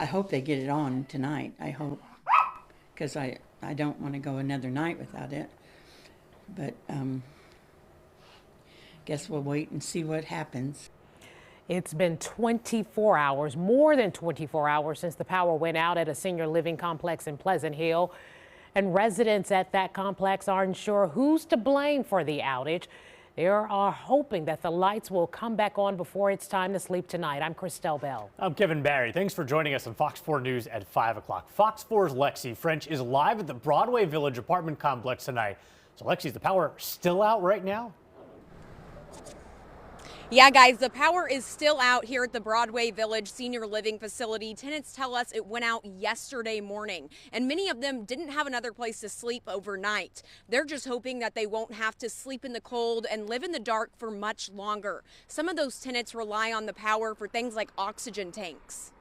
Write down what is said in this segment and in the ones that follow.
I hope they get it on tonight. I hope, because I don't want to go another night without it. But guess we'll wait and see what happens. It's been 24 hours, more than 24 hours, since the power went out at a senior living complex in Pleasant Hill. And residents at that complex aren't sure who's to blame for the outage. They are hoping that the lights will come back on before it's time to sleep tonight. I'm Christelle Bell. I'm Kevin Barry. Thanks for joining us on Fox 4 News at 5 o'clock. Fox 4's Lexi French is live at the Broadway Village apartment complex tonight. So, Lexi, is the power still out right now? Yeah, guys, the power is still out here at the Broadway Village Senior Living Facility. Tenants tell us it went out yesterday morning, and many of them didn't have another place to sleep overnight. They're just hoping that they won't have to sleep in the cold and live in the dark for much longer. Some of those tenants rely on the power for things like oxygen tanks.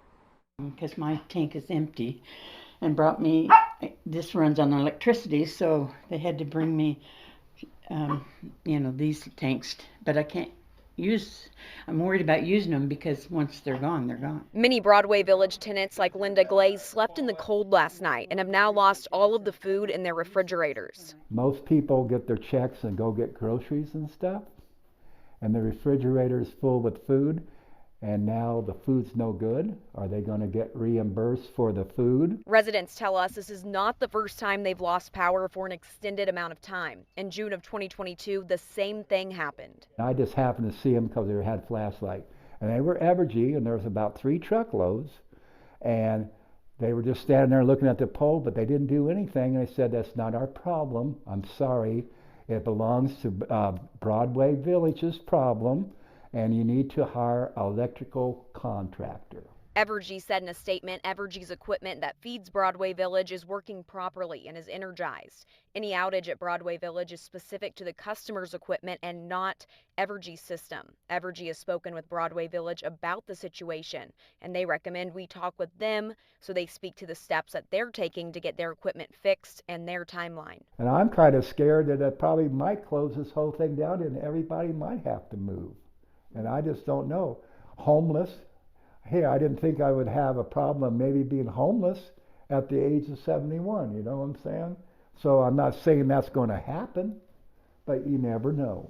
Because my tank is empty and brought me, this runs on electricity, so they had to bring me, these tanks, but I can't I'm worried about using them because once they're gone, they're gone. Many Broadway Village tenants like Linda Glaze slept in the cold last night and have now lost all of the food in their refrigerators. Most people get their checks and go get groceries and stuff, and the refrigerator is full with food, and now the food's no good. Are they going to get reimbursed for the food? Residents tell us this is not the first time they've lost power for an extended amount of time. In June of 2022, the same thing happened. I just happened to see them because they had flashlight, and they were Evergy, and there was about 3 truckloads, and they were just standing there looking at the pole, but they didn't do anything. And I said, that's not our problem. I'm sorry. It belongs to Broadway Village's problem, and you need to hire an electrical contractor. Evergy said in a statement, Evergy's equipment that feeds Broadway Village is working properly and is energized. Any outage at Broadway Village is specific to the customer's equipment and not Evergy's system. Evergy has spoken with Broadway Village about the situation, and they recommend we talk with them so they speak to the steps that they're taking to get their equipment fixed and their timeline. And I'm kind of scared that it probably might close this whole thing down and everybody might have to move. And I just don't know. Homeless. Hey, I didn't think I would have a problem maybe being homeless at the age of 71, you know what I'm saying? So I'm not saying that's going to happen, but you never know.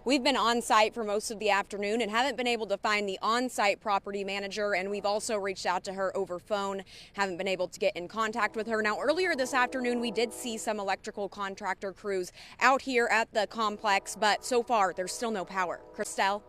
We've been on site for most of the afternoon and haven't been able to find the on-site property manager, and we've also reached out to her over phone, haven't been able to get in contact with her. Now, earlier this afternoon, we did see some electrical contractor crews out here at the complex, but so far there's still no power. Christelle?